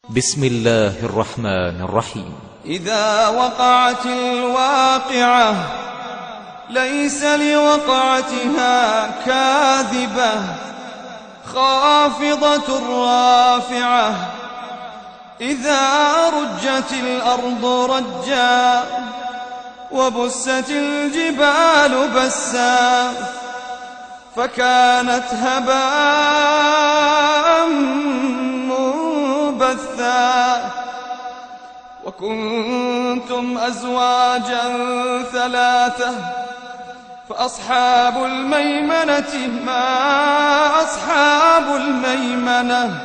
بسم الله الرحمن الرحيم. إذا وقعت الواقعة ليس لوقعتها كاذبة خافضة رافعة إذا رجت الأرض رجا وبست الجبال بسا فكانت هباء منبثا وكنتم أزواجا ثلاثة فأصحاب الميمنة ما أصحاب الميمنة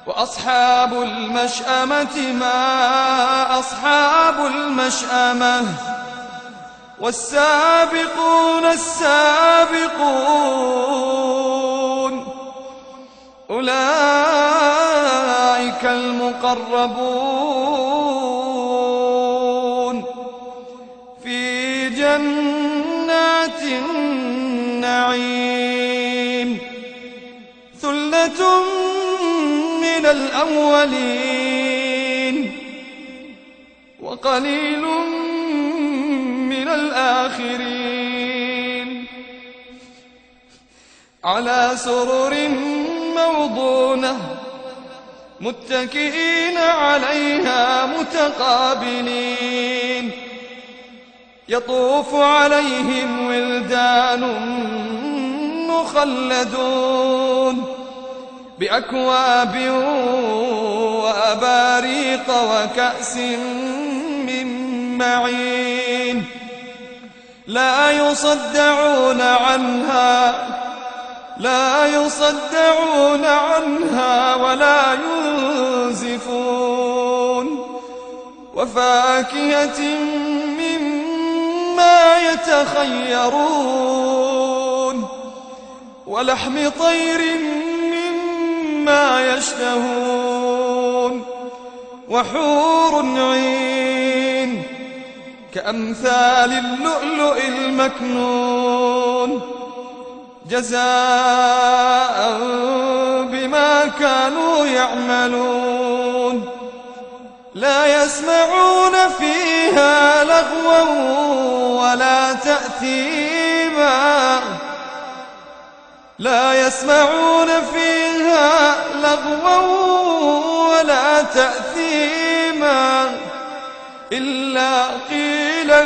وأصحاب المشأمة ما أصحاب المشأمة والسابقون السابقون أولئك المقربون في جنات النعيم ثلة من الأولين وقليل من الآخرين على سرر موضونة متكئين عليها متقابلين يطوف عليهم ولدان مخلدون بأكواب وأباريق وكأس من معين لا يصدعون عنها ولا ينزفون وفاكهة مما يتخيرون ولحم طير مما يشتهون وحور عين كأمثال اللؤلؤ المكنون جزاء بما كانوا يعملون لا يسمعون فيها لغوا ولا تأثيما لا يسمعون فيها لغوا ولا تأثيما إلا قيلا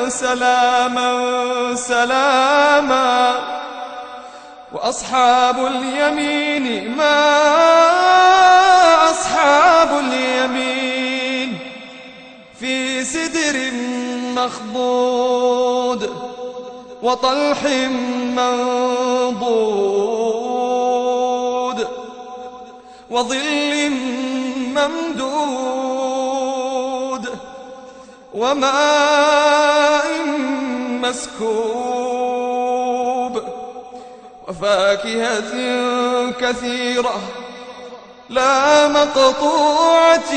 سلاما سلاما وأصحاب اليمين ما أصحاب اليمين في سدر مخضود وطلح منضود وظل ممدود وماء مسكوب وفاكهة كثيرة لا مقطوعة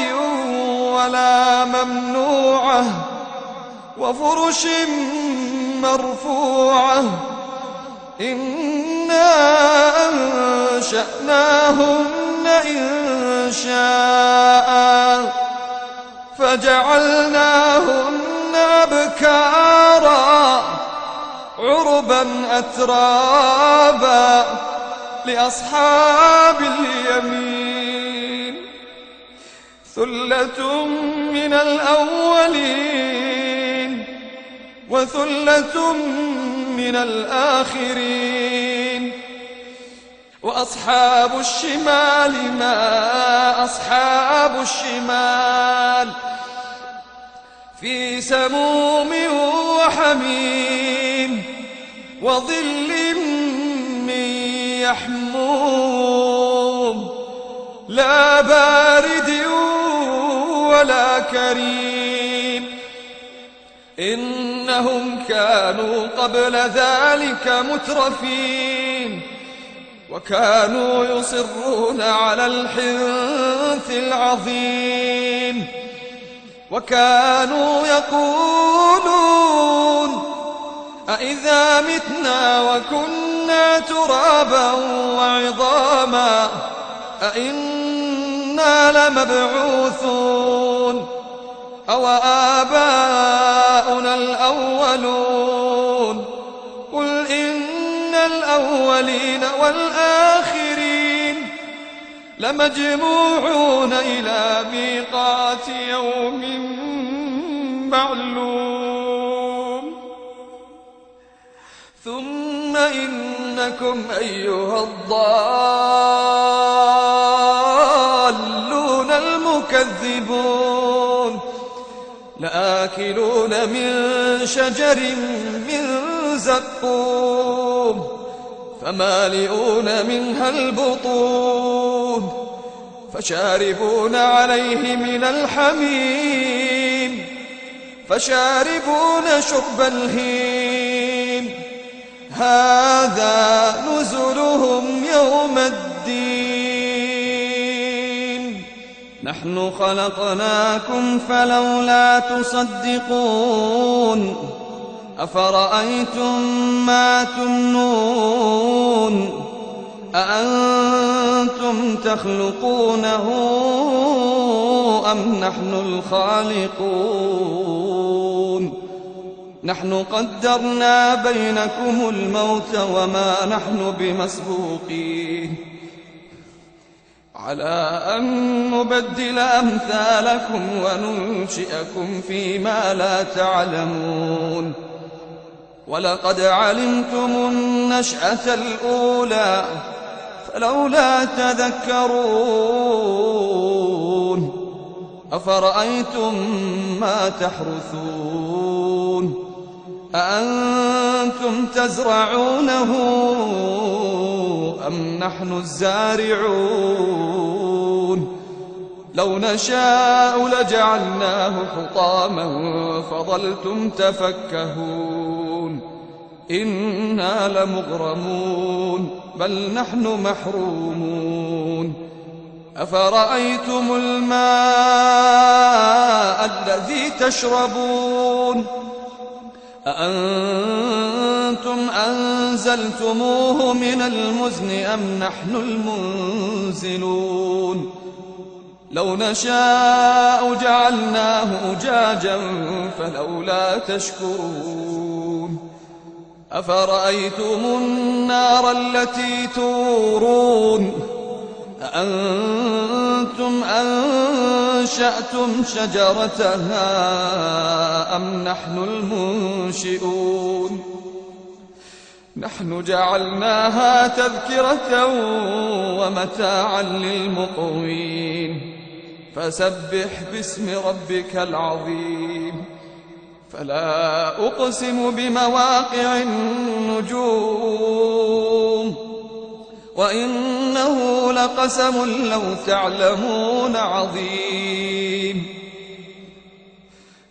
ولا ممنوعة وفرش مرفوعة إنا أنشأناهن إنشاء فجعلناهن أبكارا عربا أترابا لأصحاب اليمين ثلة من الأولين وثلة من الآخرين وأصحاب الشمال ما أصحاب الشمال في سموم وحميم وظل من يحموم لا بارد ولا كريم إنهم كانوا قبل ذلك مترفين وكانوا يصرون على الحنث العظيم وكانوا يقولون أإذا متنا وكنا ترابا وعظاما أإنا أئنا لمبعوثون أو آباؤنا الأولون قل إن الأولين والآخرين لمجموعون إلى ميقات يوم معلوم ثم إنكم أيها الضالون المكذبون لآكلون من شجر من زقوم فمالئون منها البطون فشاربون عليه من الحميم فشاربون شرب الهيم هذا نزلهم يوم الدين نحن خلقناكم فلولا تصدقون أفرأيتم ما تمنون أأنتم تخلقونه أم نحن الخالقون نحن قدرنا بينكم الموت وما نحن بمسبوقين على أن نبدل أمثالكم وننشئكم فيما لا تعلمون ولقد علمتم النشأة الأولى فلولا تذكرون أفرأيتم ما تحرثون أأنتم تزرعونه أم نحن الزارعون لو نشاء لجعلناه حطاما فظلتم تفكهون إنا لمغرمون بل نحن محرومون أفرأيتم الماء الذي تشربون أأنتم أنزلتموه من المزن أم نحن المنزلون لو نشاء جعلناه أجاجا فلولا تشكرون أفرأيتم النار التي تورون أأنتم أنشأتم شجرتها أم نحن المنشئون نحن جعلناها تذكرة ومتاعا للمقوين فسبح باسم ربك العظيم فلا أقسم بمواقع النجوم وإنه لقسم لو تعلمون عظيم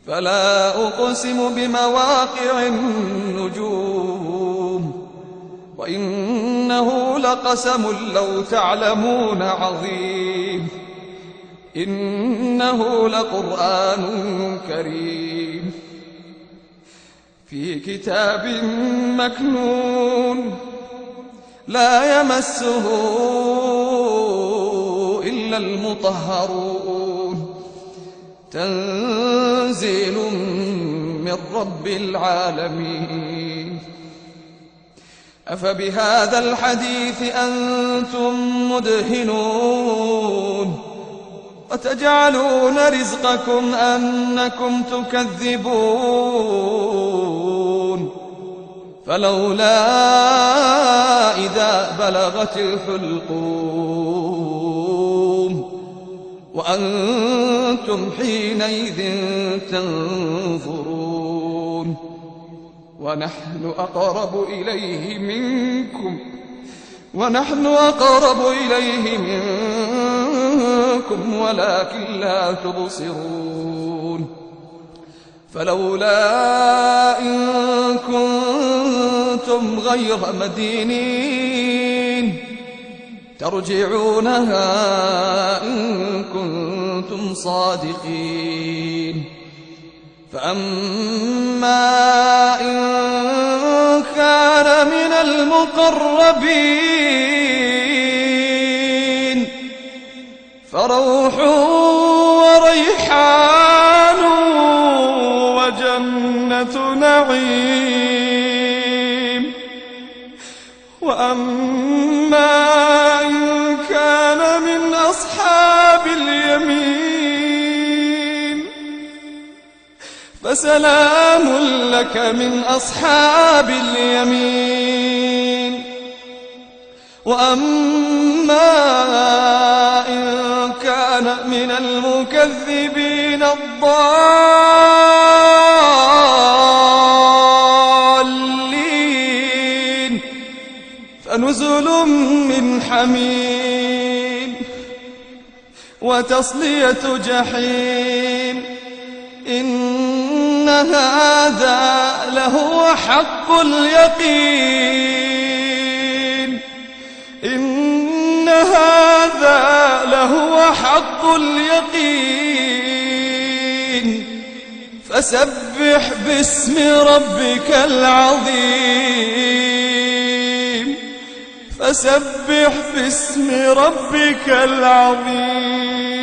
فلا أقسم بمواقع النجوم وإنه لقسم لو تعلمون عظيم إنه لقرآن كريم في كتاب مكنون لا يمسه إلا المطهرون تنزيل من رب العالمين أفبهذا الحديث أنتم مدهنون وتجعلون رزقكم أنكم تكذبون فلولا إذا بلغت الحلقوم وأنتم حينئذ تنظرون ونحن أقرب إليه منكم ولكن لا تبصرون فلولا إن كنتم غير مدينين ترجعونها إن كنتم صادقين فأما إن كان من المقربين فروح وريحان وجنة نعيم. وأما إن كان من أصحاب اليمين فسلام لك من أصحاب اليمين. وأما إن كان من المكذبين الضالين فنزل من حميم وتصلية جحيم. إن هذا لهو حق اليقين. إن هذا لهو حق اليقين. فسبح باسم ربك العظيم. فسبح باسم ربك العظيم.